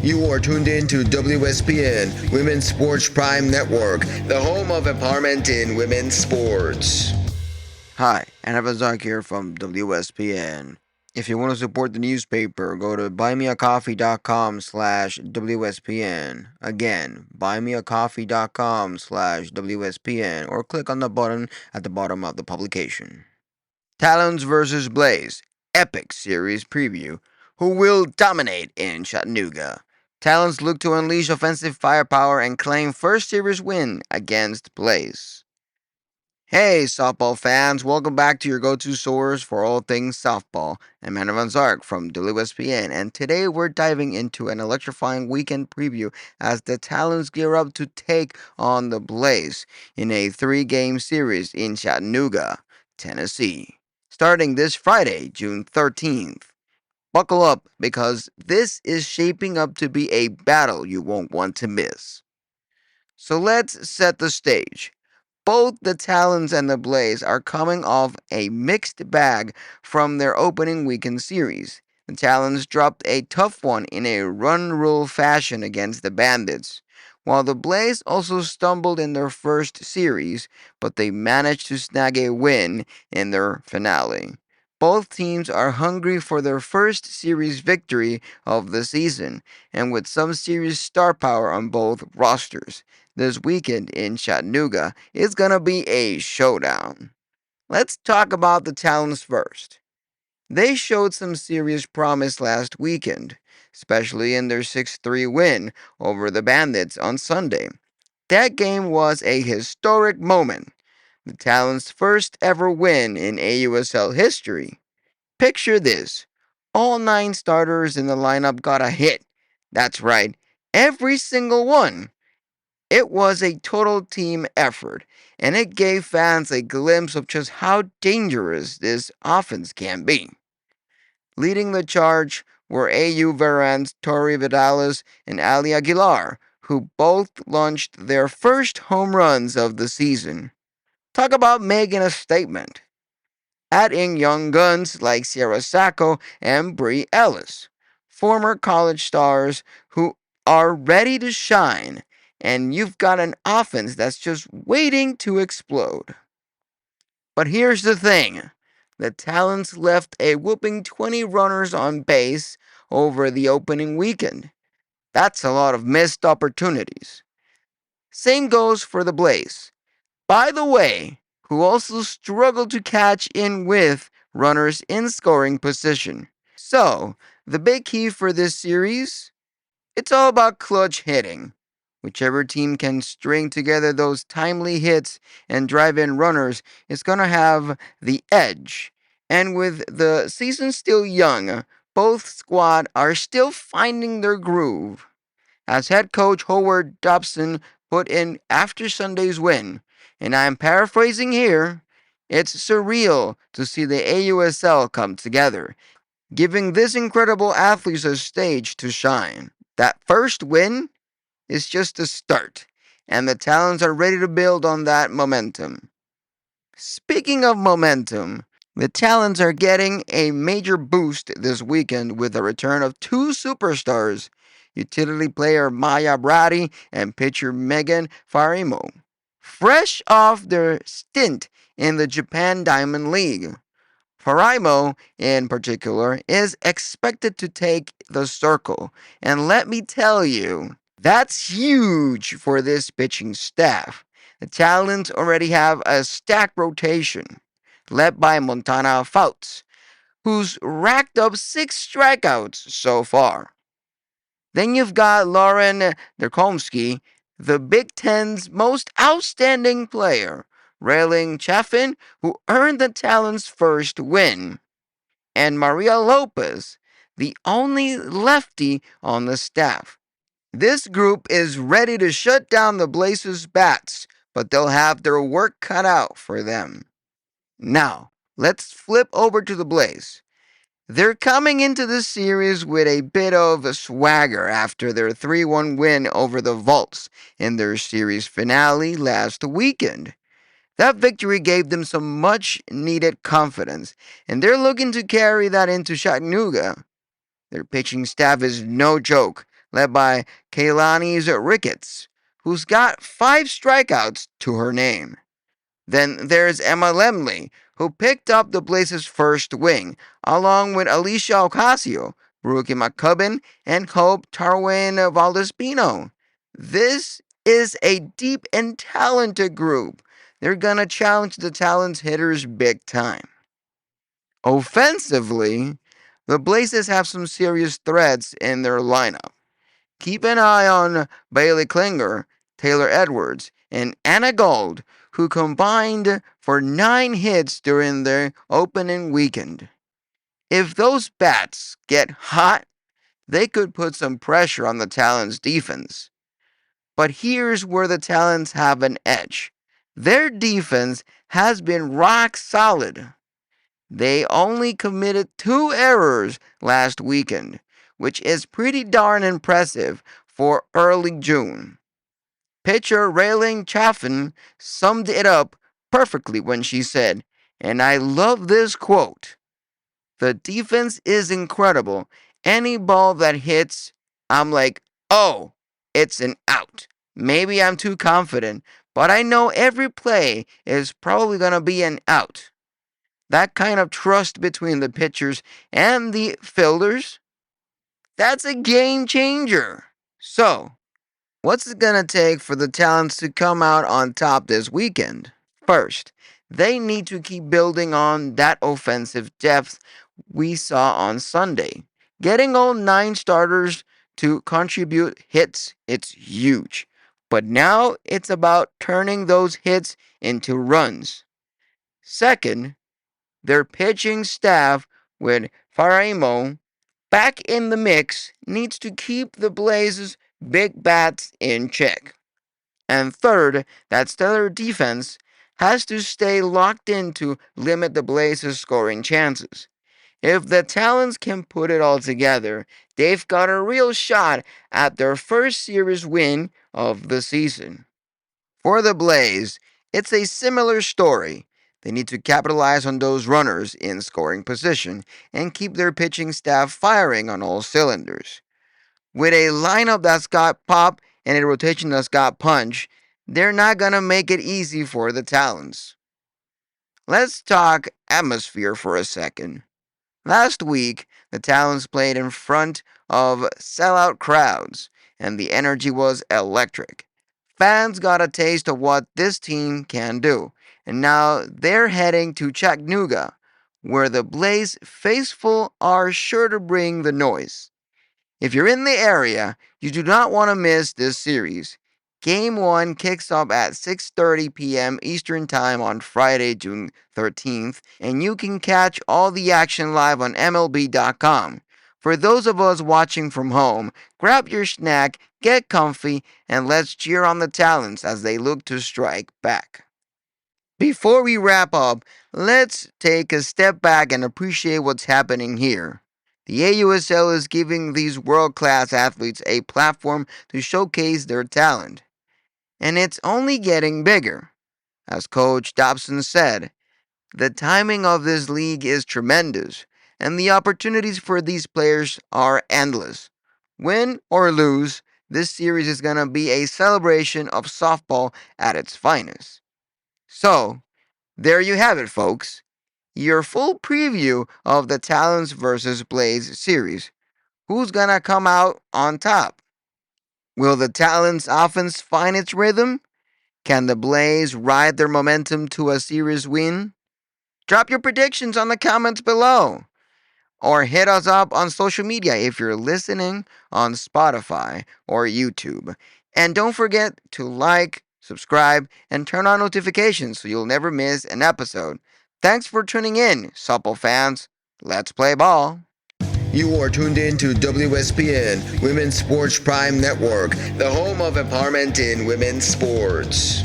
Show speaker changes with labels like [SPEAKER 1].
[SPEAKER 1] You are tuned in to WSPN, Women's Sports Prime Network, the home of empowerment in women's sports. Hi, Andre Van Zark here from WSPN. If you want to support the newspaper, go to buymeacoffee.com/WSPN. Again, buymeacoffee.com/WSPN, or click on the button at the bottom of the publication. Talons versus Blaze, Epic Series Preview. Who will dominate in Chattanooga? Talons look to unleash offensive firepower and claim first series win against Blaze. Hey, softball fans, welcome back to your go-to source for all things softball. I'm Andre Van Zark from WSPN, and today we're diving into an electrifying weekend preview as the Talons gear up to take on the Blaze in a 3-game series in Chattanooga, Tennessee, starting this Friday, June 13th. Buckle up, because this is shaping up to be a battle you won't want to miss. So let's set the stage. Both the Talons and the Blaze are coming off a mixed bag from their opening weekend series. The Talons dropped a tough one in a run rule fashion against the Bandits, while the Blaze also stumbled in their first series, but they managed to snag a win in their finale. Both teams are hungry for their first series victory of the season, and with some serious star power on both rosters, this weekend in Chattanooga is going to be a showdown. Let's talk about the Talons first. They showed some serious promise last weekend, especially in their 6-3 win over the Bandits on Sunday. That game was a historic moment, the Talons' first ever win in AUSL history. Picture this: all 9 starters in the lineup got a hit. That's right, every single one. It was a total team effort, and it gave fans a glimpse of just how dangerous this offense can be. Leading the charge were AU veterans Tori Vidalis and Ali Aguilar, who both launched their first home runs of the season. Talk about making a statement. Add in young guns like Sierra Sacco and Bree Ellis, former college stars who are ready to shine, and you've got an offense that's just waiting to explode. But here's the thing: the Talons left a whooping 20 runners on base over the opening weekend. That's a lot of missed opportunities. Same goes for the Blaze, by the way, who also struggled to catch in with runners in scoring position. So, the big key for this series? It's all about clutch hitting. Whichever team can string together those timely hits and drive in runners is going to have the edge. And with the season still young, both squad are still finding their groove. As head coach Howard Dobson put in after Sunday's win, and I'm paraphrasing here, it's surreal to see the AUSL come together, giving this incredible athletes a stage to shine. That first win is just a start, and the Talons are ready to build on that momentum. Speaking of momentum, the Talons are getting a major boost this weekend with the return of 2 superstars, utility player Maya Brady and pitcher Megan Farimo, fresh off their stint in the Japan Diamond League. Farimo, in particular, is expected to take the circle, and let me tell you, that's huge for this pitching staff. The Talons already have a stacked rotation, led by Montana Fouts, who's racked up 6 strikeouts so far. Then you've got Lauren Derkomsky, the Big Ten's most outstanding player, Railing Chaffin, who earned the Talons' first win, and Maria Lopez, the only lefty on the staff. This group is ready to shut down the Blazers' bats, but they'll have their work cut out for them. Now, let's flip over to the Blaze. They're coming into the series with a bit of swagger after their 3-1 win over the Vaults in their series finale last weekend. That victory gave them some much needed confidence, and they're looking to carry that into Chattanooga. Their pitching staff is no joke, led by Kaylani's Ricketts, who's got 5 strikeouts to her name. Then there's Emma Lemley, who picked up the Blazers' first wing, along with Alicia Ocasio, Brookie McCubbin, and Hope Tarwin Valdespino. This is a deep and talented group. They're gonna challenge the Talons hitters big time. Offensively, the Blazers have some serious threats in their lineup. Keep an eye on Bailey Klinger, Taylor Edwards, and Anna Gold, who combined for 9 hits during their opening weekend. If those bats get hot, they could put some pressure on the Talons' defense. But here's where the Talons have an edge. Their defense has been rock solid. They only committed 2 errors last weekend, which is pretty darn impressive for early June. Pitcher Rayling Chaffin summed it up perfectly when she said, and I love this quote: "The defense is incredible. Any ball that hits, I'm like, oh, it's an out. Maybe I'm too confident, but I know every play is probably going to be an out." That kind of trust between the pitchers and the fielders, that's a game changer. So, what's it gonna take for the Talents to come out on top this weekend? First, they need to keep building on that offensive depth we saw on Sunday. Getting all 9 starters to contribute hits, it's huge. But now it's about turning those hits into runs. Second, their pitching staff, with Faraimo back in the mix, needs to keep the Blazers' big bats in check. And third, that stellar defense has to stay locked in to limit the Blazers' scoring chances. If the Talons can put it all together, they've got a real shot at their first series win of the season. For the Blaze, it's a similar story. They need to capitalize on those runners in scoring position and keep their pitching staff firing on all cylinders. With a lineup that's got pop and a rotation that's got punch, they're not going to make it easy for the Talons. Let's talk atmosphere for a second. Last week, the Talons played in front of sellout crowds, and the energy was electric. Fans got a taste of what this team can do, and now they're heading to Chattanooga, where the Blaze faithful are sure to bring the noise. If you're in the area, you do not want to miss this series. Game 1 kicks off at 6:30 p.m. Eastern Time on Friday, June 13th, and you can catch all the action live on MLB.com. For those of us watching from home, grab your snack, get comfy, and let's cheer on the Talons as they look to strike back. Before we wrap up, let's take a step back and appreciate what's happening here. The AUSL is giving these world-class athletes a platform to showcase their talent. And it's only getting bigger. As Coach Dobson said, the timing of this league is tremendous, and the opportunities for these players are endless. Win or lose, this series is going to be a celebration of softball at its finest. So, there you have it, folks. Your full preview of the Talons vs. Blaze series. Who's going to come out on top? Will the Talons offense find its rhythm? Can the Blaze ride their momentum to a series win? Drop your predictions on the comments below. Or hit us up on social media if you're listening on Spotify or YouTube. And don't forget to like, subscribe, and turn on notifications so you'll never miss an episode. Thanks for tuning in, Supple fans. Let's play ball. You are tuned in to WSPN, Women's Sports Prime Network, the home of empowerment in women's sports.